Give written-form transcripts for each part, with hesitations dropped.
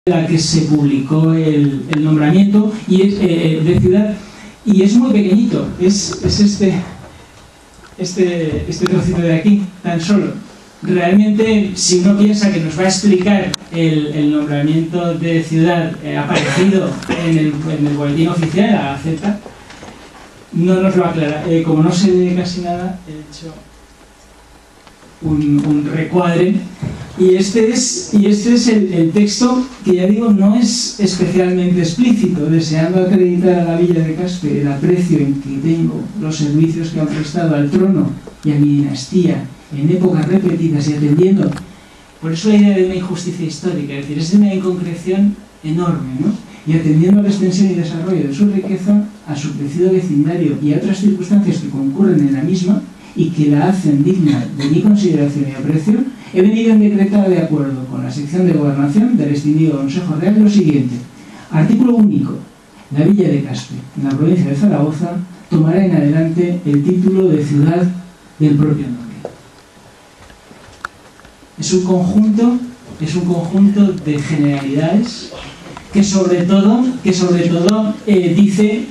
la que se publicó el nombramiento y es, de ciudad, y es muy pequeñito, es este trocito de aquí, tan solo. Realmente, si uno piensa que nos va a explicar el nombramiento de ciudad aparecido en el boletín oficial, la Gaceta, no nos lo aclara. Como no sé de casi nada, he hecho un recuadre, y este es el texto que, ya digo, no es especialmente explícito. Deseando acreditar a la villa de Caspe el aprecio en que tengo los servicios que han prestado al trono y a mi dinastía en épocas repetidas, y atendiendo, por eso la idea de una injusticia histórica, es decir, es una inconcreción enorme, ¿no? Y atendiendo a la extensión y desarrollo de su riqueza, a su crecido vecindario y a otras circunstancias que concurren en la misma y que la hacen digna de mi consideración y aprecio, he venido a decretar, de acuerdo con la sección de gobernación del extinguido Consejo Real, lo siguiente. Artículo único. La villa de Caspe, en la provincia de Zaragoza, tomará en adelante el título de ciudad del propio nombre. Es un conjunto de generalidades que sobre todo dice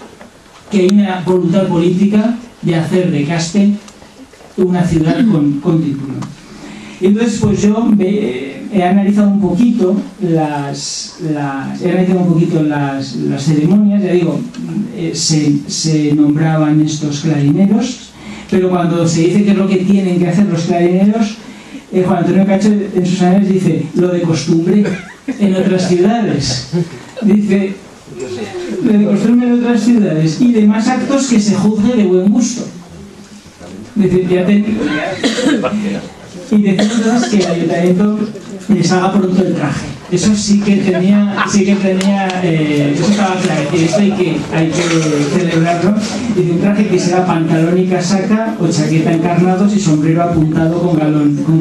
que hay una voluntad política de hacer de Caspe una ciudad con título. Entonces, pues yo he analizado un poquito las ceremonias. Ya digo, se nombraban estos clarineros, pero cuando se dice qué es lo que tienen que hacer los clarineros, Juan Antonio Cacho en sus análisis dice lo de costumbre en otras ciudades. Dice lo de costumbre en otras ciudades y demás actos que se juzgue de buen gusto. Dice, y decir entonces que el ayuntamiento les haga pronto el traje. Eso sí que tenía, eso estaba claro. Esto hay que celebrarlo. Dice, un traje que será pantalón y casaca o chaqueta encarnados y sombrero apuntado con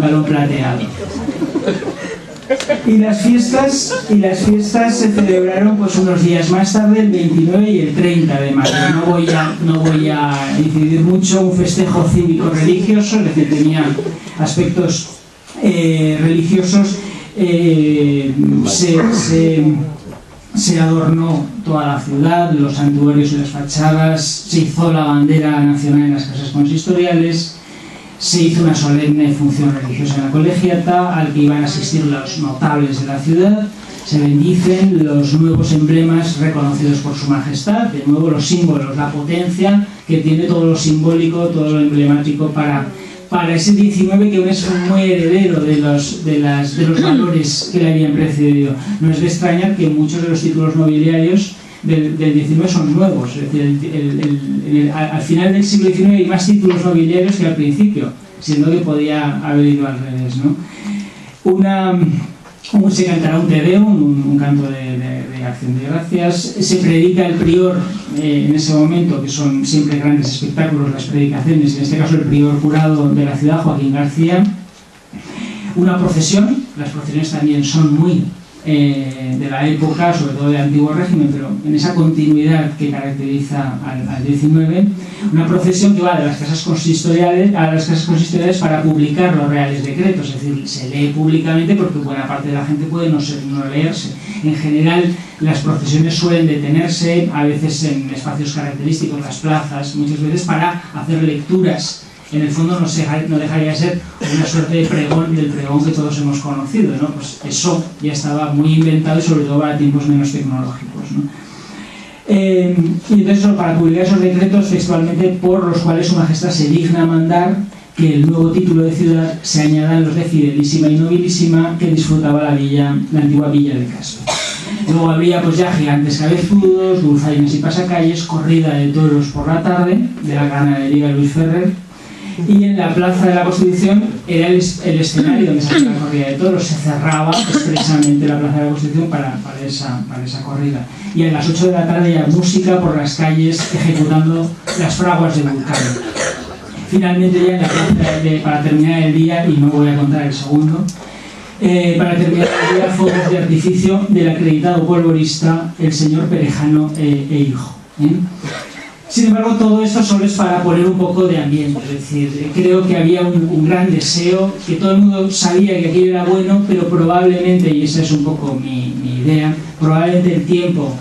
galón plateado. Y las fiestas se celebraron pues unos días más tarde, el 29 y el 30 de mayo. No voy a incidir mucho. Un festejo cívico-religioso, es decir, tenía aspectos religiosos. Se adornó toda la ciudad, los santuarios y las fachadas, se hizo la bandera nacional en las casas consistoriales, se hizo una solemne función religiosa en la colegiata al que iban a asistir los notables de la ciudad. Se bendicen los nuevos emblemas reconocidos por su majestad, de nuevo los símbolos, la potencia que tiene todo lo simbólico, todo lo emblemático para ese 19, que es muy heredero de los valores que le habían precedido. No es de extrañar que muchos de los títulos nobiliarios del 19 son nuevos. Es decir, al final del siglo XIX hay más títulos nobiliarios que al principio, siendo que podía haber ido al revés, ¿no? Se cantará un Te Deum, un canto de acción de gracias. Se predica el prior en ese momento, que son siempre grandes espectáculos las predicaciones, en este caso el prior curado de la ciudad, Joaquín García. Una procesión, las procesiones también son muy de la época, sobre todo del antiguo régimen, pero en esa continuidad que caracteriza al 19, una procesión que va de las casas consistoriales a las casas consistoriales para publicar los reales decretos. Es decir, se lee públicamente porque buena parte de la gente puede no leerse. En general, las procesiones suelen detenerse, a veces en espacios característicos, las plazas, muchas veces para hacer lecturas. En el fondo no dejaría de ser una suerte de pregón, del pregón que todos hemos conocido, ¿no? Pues eso ya estaba muy inventado y sobre todo para tiempos menos tecnológicos, ¿no? Y entonces, para publicar esos decretos textualmente por los cuales su majestad se digna mandar que el nuevo título de ciudad se añadan los de fidelísima y nobilísima que disfrutaba la antigua villa de Caspe. Luego habría pues ya gigantes cabezudos, dulzainas y pasacalles, corrida de toros por la tarde de la ganadería Luis Ferrer. Y en la Plaza de la Constitución era el escenario donde se hacía la corrida de toros. Se cerraba expresamente la Plaza de la Constitución para esa corrida. Y a las 8 de la tarde ya música por las calles ejecutando las fraguas de Vulcano. Finalmente ya en la plaza, para terminar el día, y no voy a contar el segundo, para terminar el día, fuegos de artificio del acreditado polvorista el señor Perejano e hijo. Sin embargo, todo esto solo es para poner un poco de ambiente, es decir, creo que había un gran deseo, que todo el mundo sabía que aquello era bueno, pero probablemente, y esa es un poco mi idea, probablemente el tiempo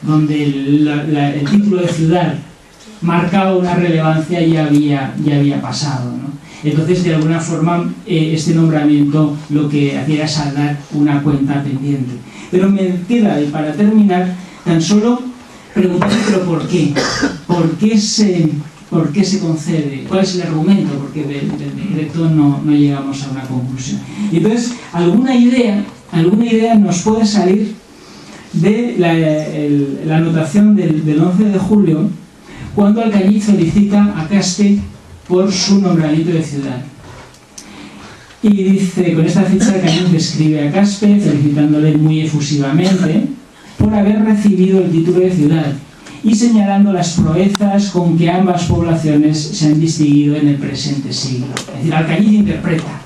donde el título de ciudad marcaba una relevancia ya había pasado, ¿no? Entonces, de alguna forma, este nombramiento lo que hacía era saldar una cuenta pendiente. Pero me queda, para terminar, tan solo preguntarme, ¿pero por qué? ¿Por qué se concede? ¿Cuál es el argumento? Porque del decreto no llegamos a una conclusión. Y entonces, alguna idea nos puede salir de la anotación del 11 de julio, cuando Alcañiz felicita a Caspe por su nombramiento de ciudad. Y dice, con esta fecha Alcañiz escribe a Caspe, felicitándole muy efusivamente por haber recibido el título de ciudad y señalando las proezas con que ambas poblaciones se han distinguido en el presente siglo. Es decir, Alcañiz interpreta.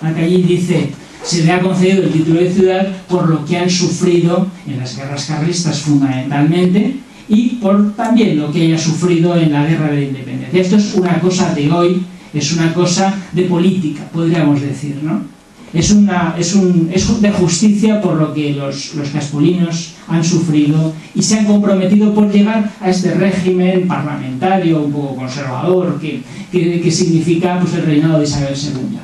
Alcañiz dice, se le ha concedido el título de ciudad por lo que han sufrido en las guerras carlistas fundamentalmente y por también lo que haya sufrido en la guerra de la independencia. Esto es una cosa de hoy, es una cosa de política, podríamos decir, ¿no? Es de justicia por lo que los caspolinos han sufrido y se han comprometido por llegar a este régimen parlamentario un poco conservador que significa pues, el reinado de Isabel II.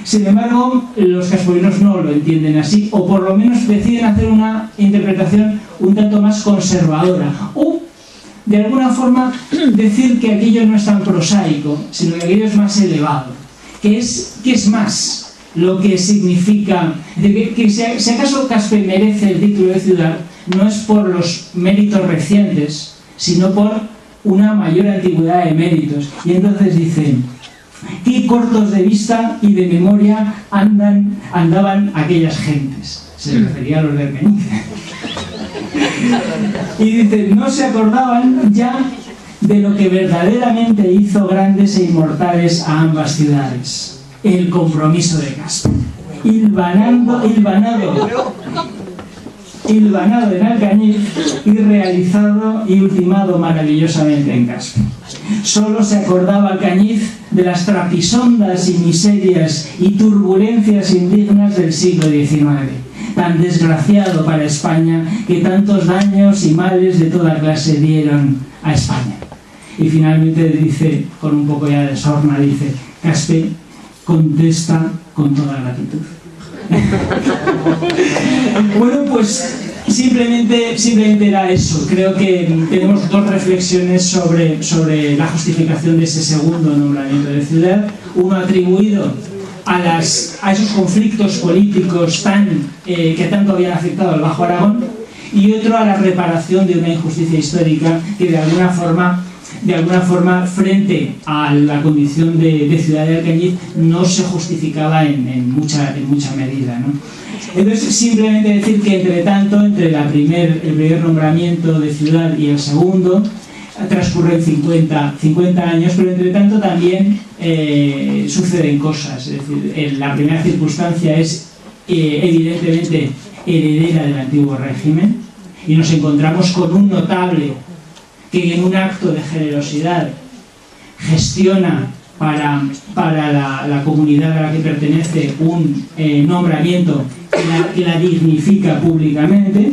Sin embargo, los caspolinos no lo entienden así, o por lo menos deciden hacer una interpretación un tanto más conservadora, o de alguna forma decir que aquello no es tan prosaico, sino que aquello es más elevado, que es más lo que significa, que si acaso Caspe merece el título de ciudad, no es por los méritos recientes, sino por una mayor antigüedad de méritos. Y entonces dicen, qué cortos de vista y de memoria andaban aquellas gentes. Se refería a los de Alcañiz. Y dice, no se acordaban ya de lo que verdaderamente hizo grandes e inmortales a ambas ciudades. El compromiso de Caspe. Hilvanado en Alcañiz y realizado y ultimado maravillosamente en Caspe. Solo se acordaba Alcañiz de las trapisondas y miserias y turbulencias indignas del siglo XIX, tan desgraciado para España que tantos daños y males de toda clase dieron a España. Y finalmente dice, con un poco ya de sorna, dice, Caspe contesta con toda gratitud. Bueno, pues simplemente era eso. Creo que tenemos dos reflexiones sobre la justificación de ese segundo nombramiento de ciudad. Uno atribuido a esos conflictos políticos que tanto habían afectado al Bajo Aragón, y otro a la reparación de una injusticia histórica que de alguna forma frente a la condición de ciudad de Alcañiz no se justificaba en mucha medida, ¿no? Entonces, simplemente decir que entre el primer nombramiento de ciudad y el segundo transcurren 50 años, pero entre tanto también suceden cosas. Es decir, la primera circunstancia es evidentemente heredera del antiguo régimen, y nos encontramos con un notable que en un acto de generosidad gestiona para la comunidad a la que pertenece un nombramiento que la dignifica públicamente.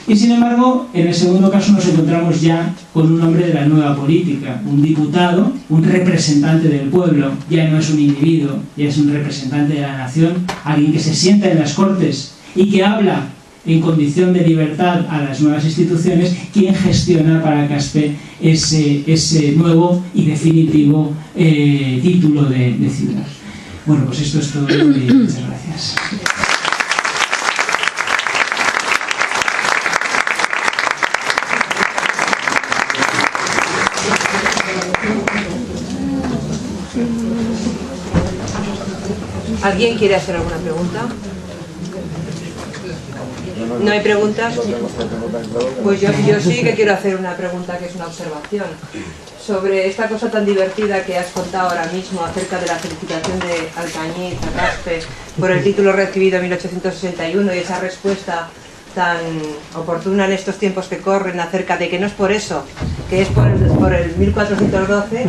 Y sin embargo, en el segundo caso nos encontramos ya con un hombre de la nueva política, un diputado, un representante del pueblo. Ya no es un individuo, ya es un representante de la nación, alguien que se sienta en las Cortes y que habla en condición de libertad a las nuevas instituciones, quien gestiona para Caspe ese nuevo y definitivo título de ciudad. Bueno, pues esto es todo y muchas gracias. ¿Alguien quiere hacer alguna pregunta? ¿No hay preguntas? Pues yo sí que quiero hacer una pregunta, que es una observación sobre esta cosa tan divertida que has contado ahora mismo acerca de la felicitación de Alcañiz a Caspe por el título recibido en 1861 y esa respuesta tan oportuna en estos tiempos que corren acerca de que no es por eso que es por el 1412,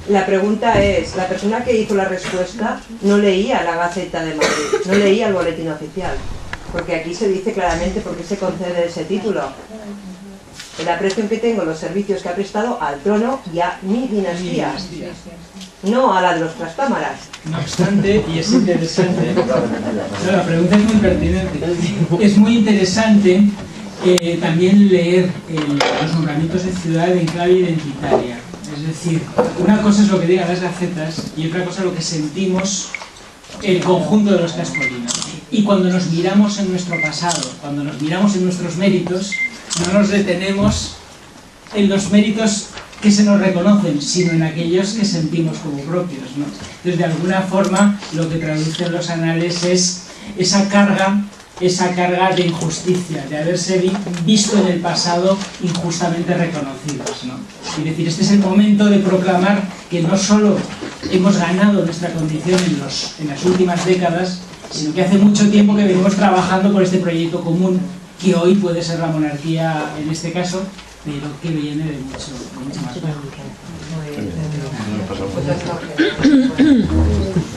la pregunta es, la persona que hizo la respuesta no leía la Gaceta de Madrid, no leía el boletín oficial, porque aquí se dice claramente por qué se concede ese título. El aprecio que tengo, los servicios que ha prestado al trono y a mi dinastía, no a la de los Trastámaras. No obstante, y es interesante, la pregunta es muy pertinente, es muy interesante también leer los nombramientos de ciudad en clave identitaria. Es decir, una cosa es lo que digan las gacetas y otra cosa es lo que sentimos el conjunto de los cascolinos. Y cuando nos miramos en nuestro pasado, cuando nos miramos en nuestros méritos, no nos detenemos en los méritos que se nos reconocen, sino en aquellos que sentimos como propios, ¿no? Entonces, de alguna forma, lo que traducen los anales es esa carga de injusticia, de haberse visto en el pasado injustamente reconocidos, ¿no? Y decir, este es el momento de proclamar que no solo hemos ganado nuestra condición en las últimas décadas, sino que hace mucho tiempo que venimos trabajando por este proyecto común, que hoy puede ser la monarquía en este caso, pero que viene de mucho más lejos.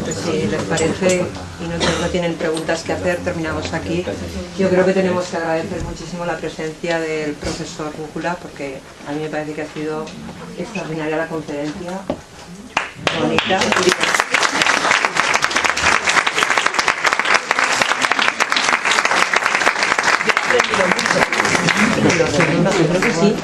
Pues si les parece y no tienen preguntas que hacer, terminamos aquí. Yo creo que tenemos que agradecer muchísimo la presencia del profesor Rúcula, porque a mí me parece que ha sido extraordinaria la conferencia, bonita. Yo creo que sí.